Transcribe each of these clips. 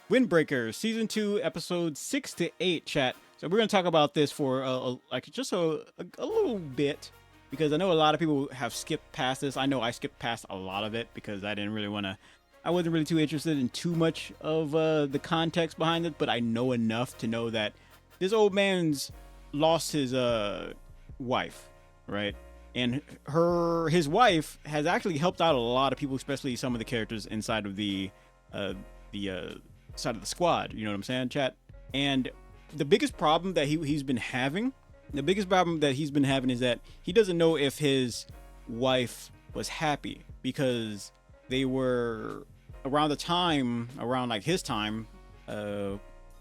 Windbreaker, season 2, episode 6 to 8, chat. So we're gonna talk about this for like just a little bit because I know a lot of people have skipped past this. I know I skipped past a lot of it because I didn't really want to. I wasn't really too interested in too much of the context behind it, but I know enough to know that this old man's lost his wife, right? And his wife has actually helped out a lot of people, especially some of the characters inside of uh, the side of the squad. You know what I'm saying, chat? And the biggest problem that he's been having, the biggest problem that he's been having is that he doesn't know if his wife was happy because they were around the time, around like his time,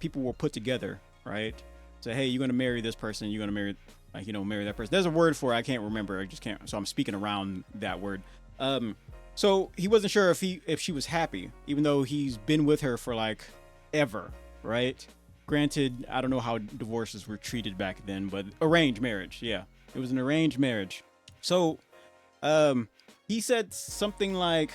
people were put together, right? So hey, you're gonna marry this person, you're gonna marry like marry that person. There's a word for it, I can't remember. I just can't. So I'm speaking around that word. So he wasn't sure if she was happy, even though he's been with her for like ever, right? Granted, I don't know how divorces were treated back then, but arranged marriage, yeah, it was an arranged marriage. So he said something like,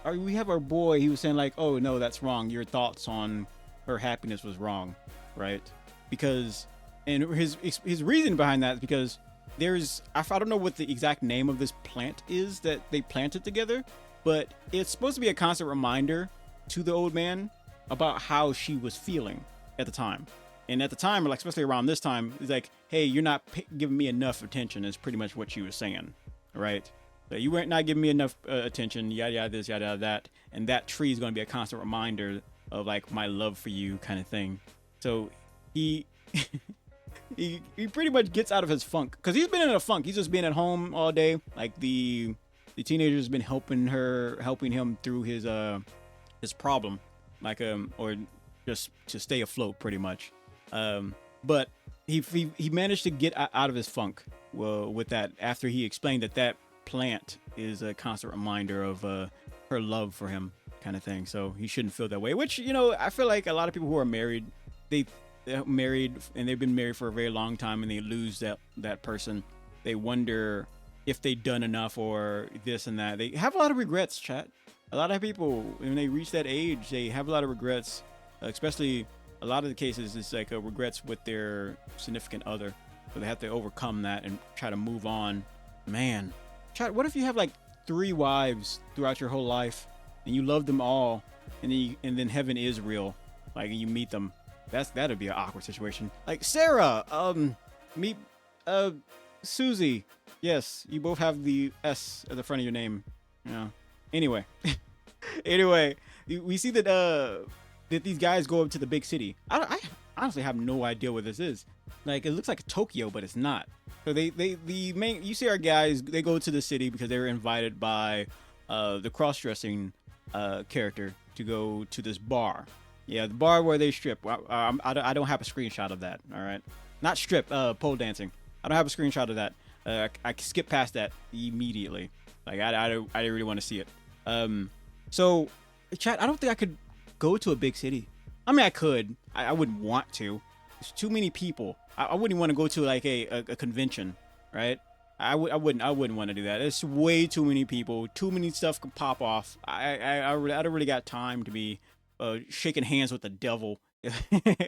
we have our boy. He was saying like, oh no, that's wrong. Your thoughts on her happiness was wrong, right? Because and his reason behind that is because I don't know what the exact name of this plant is that they planted together, but it's supposed to be a constant reminder to the old man about how she was feeling at the time. And at the time, like especially around this time, it's like, hey, you're not giving me enough attention. Is pretty much what she was saying, right? So you weren't not giving me enough attention, yada yada this, yada yada that, and that tree is going to be a constant reminder of like my love for you, kind of thing. So he he pretty much gets out of his funk because he's been in a funk. He's just been at home all day. Like the teenager's been helping him through his problem, like or just to stay afloat, pretty much. But he managed to get out of his funk, well, with that after he explained that plant is a constant reminder of her love for him, kind of thing. So he shouldn't feel that way. Which I feel like a lot of people who are married, they're married and they've been married for a very long time and they lose that person. They wonder if they've done enough or this and that. They have a lot of regrets, chat. A lot of people, when they reach that age, they have a lot of regrets, especially a lot of the cases it's like regrets with their significant other. So they have to overcome that and try to move on. Man, chat, what if you have like 3 wives throughout your whole life and you love them all, and then heaven is real, like you meet them? That'd be an awkward situation. Like Sarah, meet Susie. Yes, you both have the S at the front of your name. Yeah. Anyway, anyway, we see that these guys go up to the big city. I honestly have no idea what this is. Like it looks like Tokyo, but it's not. So the main, you see our guys, they go to the city because they were invited by the cross-dressing character to go to this bar. Yeah, the bar where they strip. I don't have a screenshot of that. All right, not strip. Pole dancing. I don't have a screenshot of that. I skip past that immediately. Like I didn't really want to see it. So, chat. I don't think I could go to a big city. I mean, I could. I wouldn't want to. There's too many people. I wouldn't want to go to like a convention, right? I wouldn't want to do that. There's way too many people. Too many stuff could pop off. I don't really got time to be shaking hands with the devil.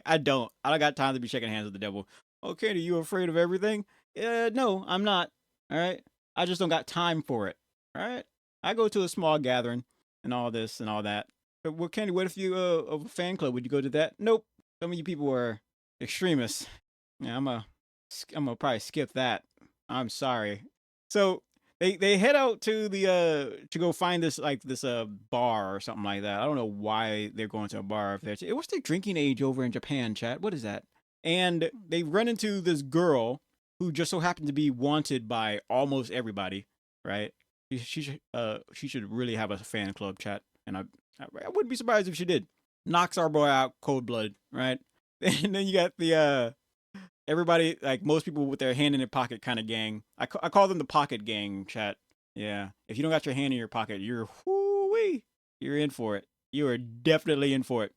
I don't got time to be shaking hands with the devil. Okay, are you afraid of everything? No, I'm not. All right, I just don't got time for it. All right, I go to a small gathering and all this and all that. But what, Candy? What if you of a fan club? Would you go to that? Nope. Some of you people are extremists. Yeah, I'm gonna probably skip that. I'm sorry. So they head out to the to go find this like this bar or something like that. I don't know why they're going to a bar if they're what's the drinking age over in Japan, chat? What is that? And they run into this girl who just so happened to be wanted by almost everybody, right? She should really have a fan club, chat, and I wouldn't be surprised if she did. Knocks our boy out cold blood, right? And then you got the everybody, like most people with their hand in their pocket kind of gang. I call them the pocket gang, chat. Yeah. If you don't got your hand in your pocket, you're in for it. You are definitely in for it.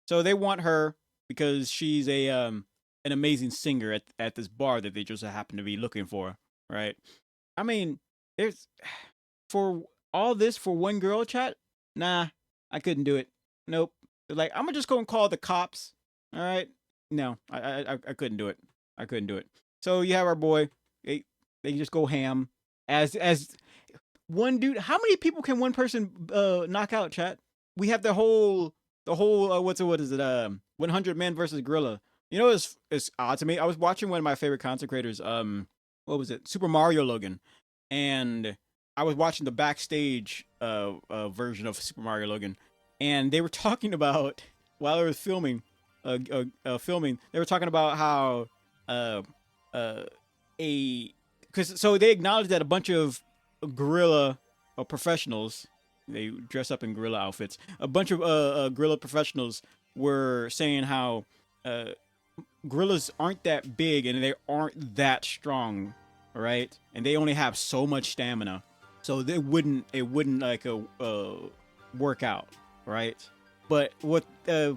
So they want her because she's an amazing singer at this bar that they just happen to be looking for, right? I mean, there's for all this for one girl, chat. Nah, I couldn't do it. Nope. They're like, I'm gonna just go and call the cops. All right. No, I couldn't do it. I couldn't do it. So you have our boy. They just go ham as one dude. How many people can one person knock out, chat? We have the whole what is it 100 men versus gorilla. You know, it's odd to me. I was watching one of my favorite content creators, what was it, Super Mario Logan, and I was watching the backstage version of Super Mario Logan, and they were talking about while they were filming, they were talking about how uh uh a because so they acknowledged that a bunch of gorilla professionals, they dress up in gorilla outfits, a bunch of gorilla professionals were saying how uh gorillas aren't that big and they aren't that strong, right? And they only have so much stamina, so it wouldn't like work out, right? But what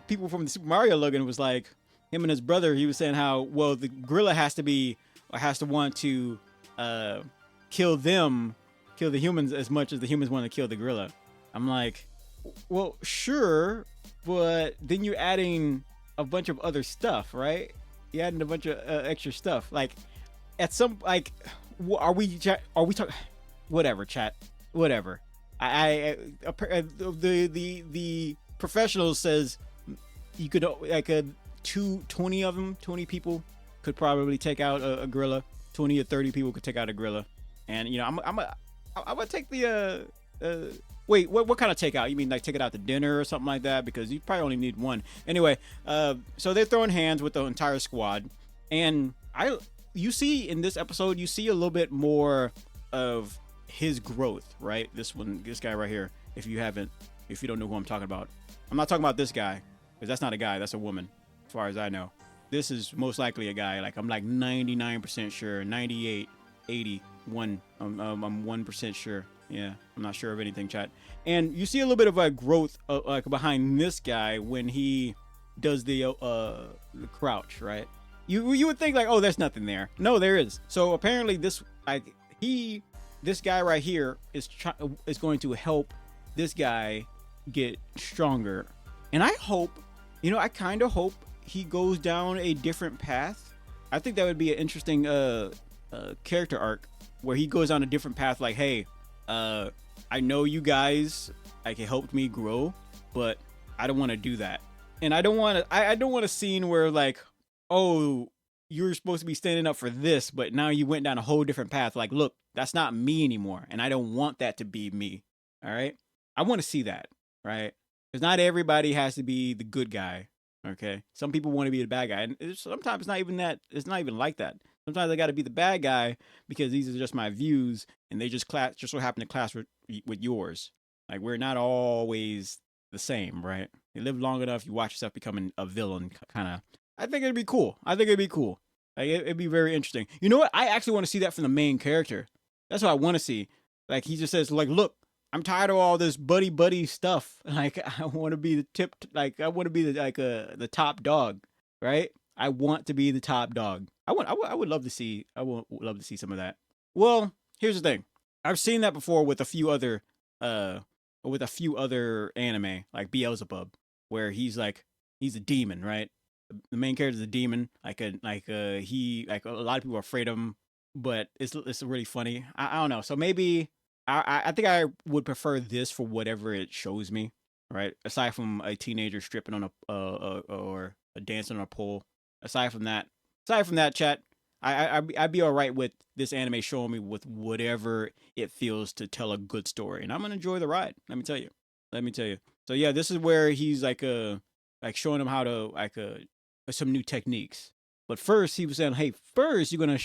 people from the Super Mario Logan was like, him and his brother, he was saying how, well, the gorilla has to be or has to want to uh kill the humans as much as the humans want to kill the gorilla. I'm like, well, sure, but then you're adding a bunch of other stuff, right? You're adding a bunch of extra stuff. Like, at some like, are we talking? Whatever, chat. Whatever. The professional says you could like 20 of them, 20 people could probably take out a gorilla. 20 or 30 people could take out a gorilla. And you know, I'm gonna take the wait, what kind of takeout? You mean like take it out to dinner or something like that? Because you probably only need one. Anyway, so they're throwing hands with the entire squad, and you see in this episode, you see a little bit more of his growth, right? This guy right here. If you don't know who I'm talking about, I'm not talking about this guy, because that's not a guy, that's a woman, as far as I know. This is most likely a guy. Like, I'm like 99% sure, 98, 81. I'm 1% sure. Yeah, I'm not sure of anything, chat. And you see a little bit of a growth like behind this guy when he does the crouch, right? You would think like, oh, there's nothing there. No, there is. So apparently this guy right here is going to help this guy get stronger. And I hope, I kind of hope he goes down a different path. I think that would be an interesting character arc where he goes on a different path. Like, hey, I know you guys like helped me grow, but I don't want to do that. And I don't want a scene where like, oh, you're supposed to be standing up for this, but now you went down a whole different path. Like, look, that's not me anymore, and I don't want that to be me. All right, I want to see that, right? Because not everybody has to be the good guy. Okay, some people want to be the bad guy, and sometimes it's not even that. It's not even like that. Sometimes I got to be the bad guy because these are just my views, and they just so happen to clash with yours. Like, we're not always the same, right? You live long enough, you watch yourself becoming a villain, kind of. I think it'd be cool. Like, it'd be very interesting. You know what? I actually want to see that from the main character. That's what I want to see. Like, he just says, like, look, I'm tired of all this buddy stuff. Like, I want to be I want to be the top dog, right? I want to be the top dog. I would love to see. I would love to see some of that. Well, here's the thing. I've seen that before with a few other anime, like Beelzebub, where he's a demon, right? The main character is a demon. Like a lot of people are afraid of him, but it's really funny. I don't know. So maybe I think I would prefer this for whatever it shows me, right? Aside from a teenager stripping on or a dancing on a pole. Aside from that, chat, I'd be all right with this anime showing me with whatever it feels to tell a good story, and I'm gonna enjoy the ride. Let me tell you. So yeah, this is where he's like showing him how to some new techniques. But first, he was saying, hey, first you're gonna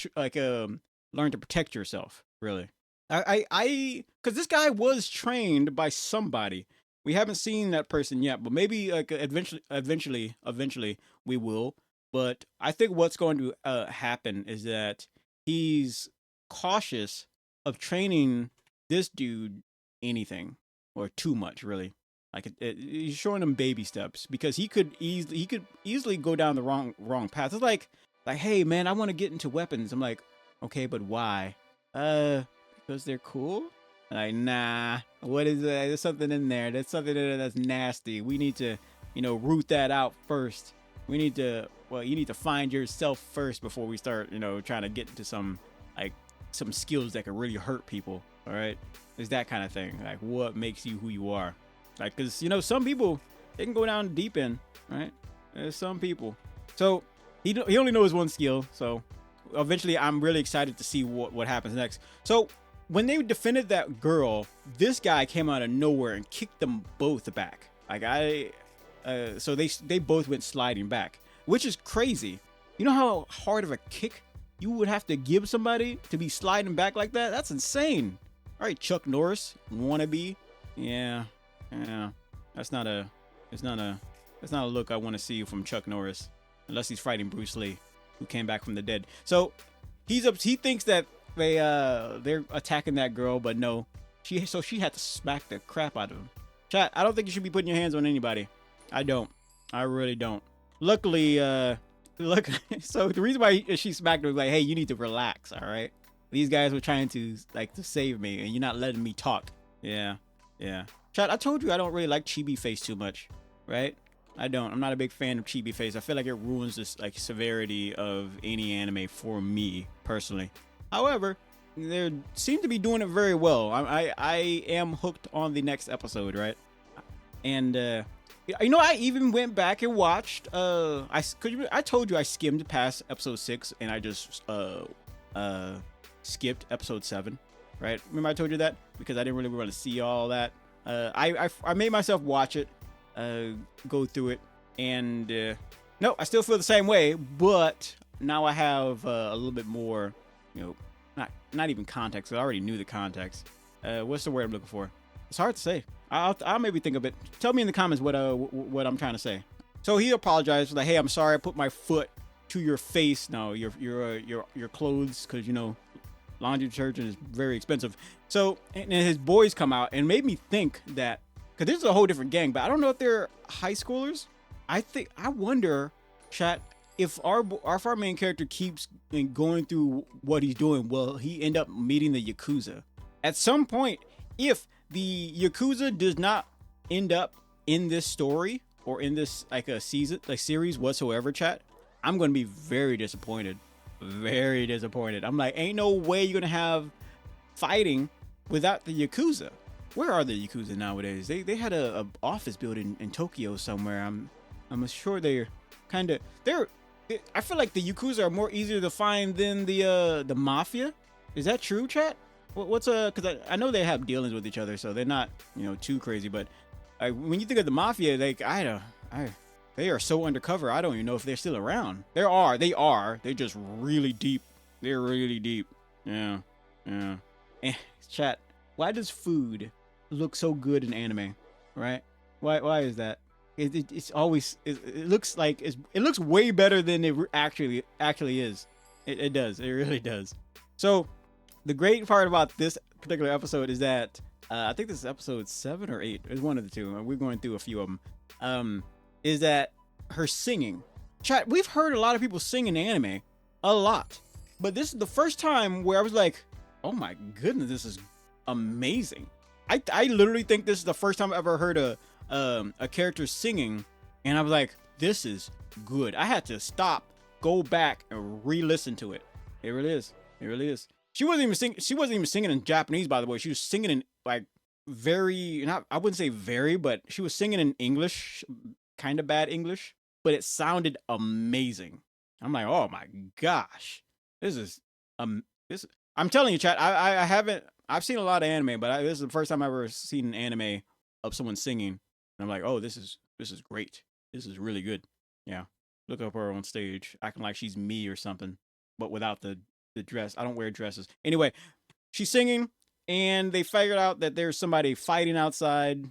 learn to protect yourself. Really, because this guy was trained by somebody. We haven't seen that person yet, but maybe like eventually we will. But I think what's going to happen is that he's cautious of training this dude anything or too much, really. Like he's showing him baby steps because he could easily go down the wrong path. It's like, hey man, I want to get into weapons. I'm like, okay, but why? Because they're cool. Like, nah. What is that? There's something in there. There's something in there that's nasty. We need to, root that out first. We need to, well, you need to find yourself first before we start, trying to get into some skills that can really hurt people. All right. It's that kind of thing. Like, what makes you who you are? Like, cause some people, they can go down deep end, right? There's some people. So he only knows one skill. So eventually I'm really excited to see what happens next. So when they defended that girl, this guy came out of nowhere and kicked them both back. Like so they both went sliding back, which is crazy. You know how hard of a kick you would have to give somebody to be sliding back like that? That's insane. All right, Chuck Norris, wannabe. Yeah. That's not a look I want to see from Chuck Norris, unless he's fighting Bruce Lee, who came back from the dead. So he thinks that they're attacking that girl, but no, she had to smack the crap out of him. Chat, I don't think you should be putting your hands on anybody. I don't. I really don't. Luckily, so the reason why she smacked him was like, hey, you need to relax, all right? These guys were trying to save me, and you're not letting me talk. Yeah. Chat, I told you I don't really like Chibi Face too much, right? I don't. I'm not a big fan of Chibi Face. I feel like it ruins this severity of any anime for me personally. However, they seem to be doing it very well. I am hooked on the next episode, right? And I even went back and watched. I told you I skimmed past episode 6 and I just skipped episode 7, right? Remember I told you that because I didn't really want to see all that. I made myself watch it, go through it, and no, I still feel the same way, but now I have a little bit more, not even context. I already knew the context. What's the word I'm looking for? It's hard to say. I'll maybe think of it. Tell me in the comments what I'm trying to say. So he apologized, like, hey, I'm sorry, I put my foot to your face. No, your clothes, because laundry detergent is very expensive. So, and his boys come out and made me think that, because this is a whole different gang, but I don't know if they're high schoolers. I wonder, chat, if our main character keeps going through what he's doing, will he end up meeting the Yakuza? At some point, if the Yakuza does not end up in this story or in this series whatsoever, chat, I'm going to be very disappointed. Very disappointed. I'm like, ain't no way you're going to have fighting without the Yakuza. Where are the Yakuza nowadays? They had a office building in Tokyo somewhere. I'm sure they're I feel like the Yakuza are more easier to find than the Mafia. Is that true, chat? What's because I know they have dealings with each other, so they're not too crazy. But when you think of the Mafia, they are so undercover. I don't even know if they're still around. They are. They're just really deep. They're really deep. Yeah. Chat, why does food look so good in anime? Right? Why is that? It's always it looks like it looks way better than it actually is. It does. It really does. So the great part about this particular episode is that I think this is episode 7 or 8. It's one of the two. We're going through a few of them. Is that her singing? Chat, we've heard a lot of people sing in anime, a lot, but this is the first time where I was like, oh my goodness, this is amazing. I literally think this is the first time I ever heard a character singing, and I was like, this is good. I had to stop, go back, and re-listen to it. It really is. It really is. She wasn't even singing in Japanese, by the way. She was singing in I wouldn't say very, but she was singing in English, kind of bad English, but it sounded amazing. I'm like, oh my gosh, this is I'm telling you, chat. I've seen a lot of anime, but this is the first time I've ever seen an anime of someone singing. And I'm like, oh, this is great. This is really good. Yeah. Look up her on stage, acting like she's me or something, but without the dress. I don't wear dresses. Anyway, she's singing, and they figured out that there's somebody fighting outside.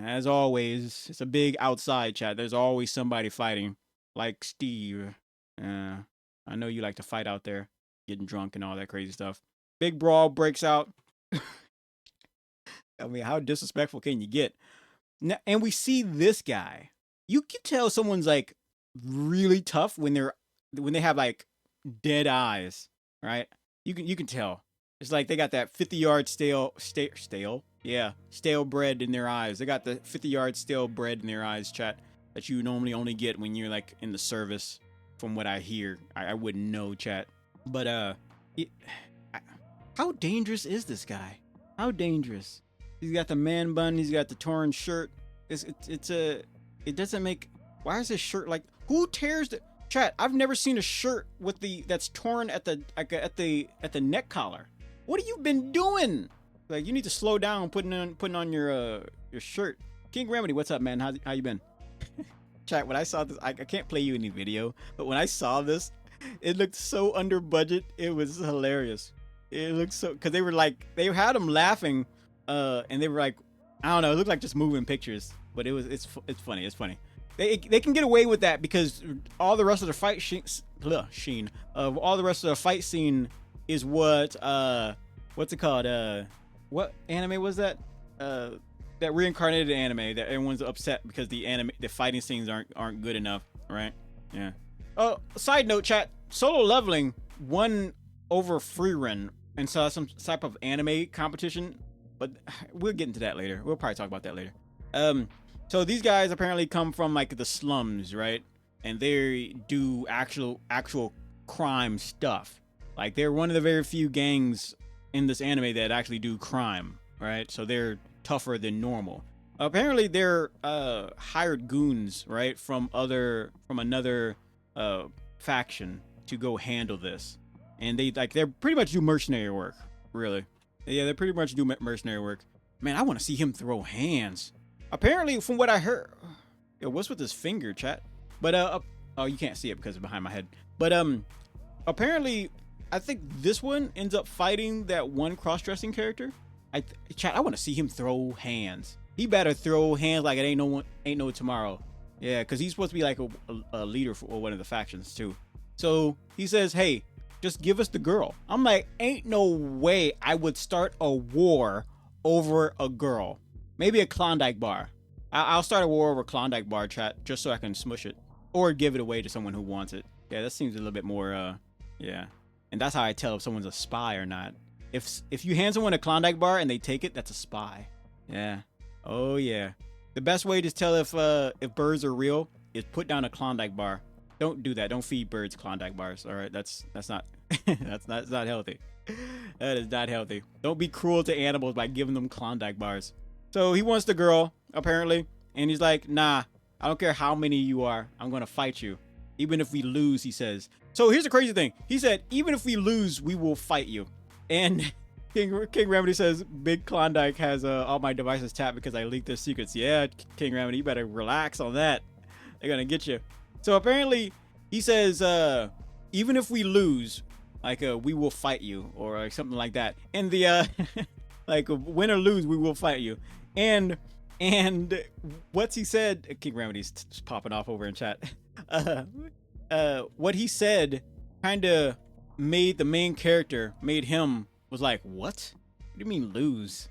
As always, it's a big outside, chat. There's always somebody fighting, like Steve. I know you like to fight out there, getting drunk and all that crazy stuff. Big brawl breaks out. I mean, how disrespectful can you get? Now, and we see this guy. You can tell someone's like really tough when they have like dead eyes, right? You can tell. It's like they got that 50-yard stale bread in their eyes. They got the 50-yard stale bread in their eyes, chat. that you normally only get when you're like in the service. From what I hear, I wouldn't know, chat. But it, how dangerous is this guy? How dangerous? He's got the man bun. He's got the torn shirt. It doesn't make. Why is this shirt like? Who tears the chat? I've never seen a shirt with that's torn at the neck collar. What have you been doing? Like, you need to slow down putting on your shirt. King Remedy, what's up, man? How you been? Chat, when I saw this, I can't play you any video, but when I saw this, it looked so under budget. It was hilarious. It looked so, because they had them laughing, and they were like, I don't know, it looked like just moving pictures, but it's funny. It's funny. They can get away with that because all the rest of the fight all the rest of the fight scene is what's it called? What anime was that? That reincarnated anime that everyone's upset because the fighting scenes aren't good enough, right? Yeah. Oh, side note, chat. Solo Leveling won over Freerun and saw some type of anime competition, but we'll get into that later. We'll probably talk about that later. So these guys apparently come from like the slums, right? And they do actual crime stuff. Like, they're one of the very few gangs in this anime that actually do crime, right? So they're tougher than normal. Apparently they're hired goons, right, from another faction to go handle this, and they're pretty much do mercenary work, really. Yeah, they pretty much do mercenary work. Man, I want to see him throw hands. Apparently, from what I heard, yo, what's with his finger, chat? But oh, you can't see it because it's behind my head. But apparently, I think this one ends up fighting that one cross-dressing character. Chat, I want to see him throw hands. He better throw hands like it ain't no tomorrow. Yeah, because he's supposed to be like a leader for one of the factions too. So he says, hey, just give us the girl. I'm like, ain't no way I would start a war over a girl. Maybe a Klondike bar. I'll start a war over Klondike bar, chat, just so I can smush it. Or give it away to someone who wants it. Yeah, that seems a little bit more, yeah. And that's how I tell if someone's a spy or not. If you hand someone a Klondike bar and they take it, that's a spy. Yeah. Oh yeah. The best way to tell if birds are real is put down a Klondike bar. Don't do that. Don't feed birds Klondike bars. All right. That's not that's not healthy. That is not healthy. Don't be cruel to animals by giving them Klondike bars. So he wants the girl apparently, and he's like, nah, I don't care how many you are. I'm gonna fight you, even if we lose. He says. So here's the crazy thing. He said, even if we lose, we will fight you. And King Remedy says, Big Klondike has all my devices tapped because I leaked their secrets. Yeah, King Remedy, you better relax on that. They're gonna get you. So apparently, he says, even if we lose, like, we will fight you, or like, something like that. And the, like, win or lose, we will fight you. And what's he said? King Remedy's just popping off over in chat. What he said kind of made the main character, was like, what do you mean lose?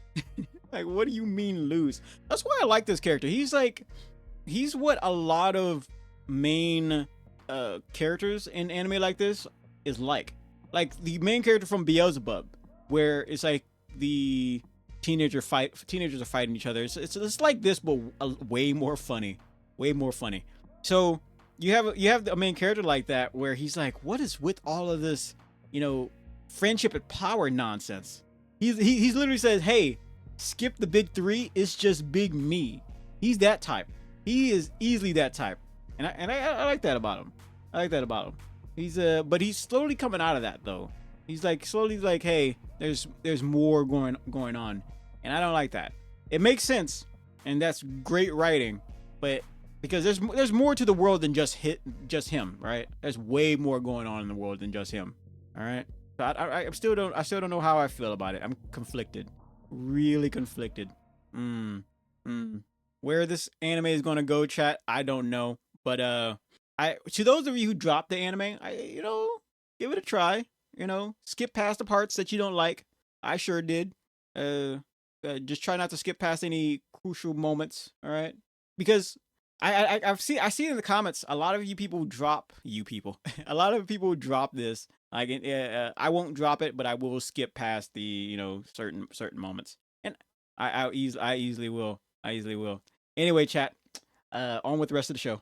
Like, what do you mean lose? That's why I like this character. He's what a lot of main characters in anime like this is like the main character from Beelzebub, where it's like the teenagers are fighting each other. It's like this, but way more funny. So you have a main character like that, where he's like, what is with all of this, friendship and power nonsense? He's literally says, hey, skip the big three, it's just big me. He's that type. He is easily that type, and I like that about him. He's but he's slowly coming out of that though. He's like slowly like, hey, there's more going on, and I don't like that. It makes sense, and that's great writing, but because there's more to the world than just him, right? There's way more going on in the world than just him. All right. So I still don't know how I feel about it. I'm conflicted, really conflicted. Where this anime is gonna go, chat, I don't know. But to those of you who dropped the anime, give it a try. Skip past the parts that you don't like. I sure did. Just try not to skip past any crucial moments. All right, because I see in the comments a lot of a lot of people drop this. Like, I won't drop it, but I will skip past the certain moments, and I easily will. Anyway, chat, On with the rest of the show.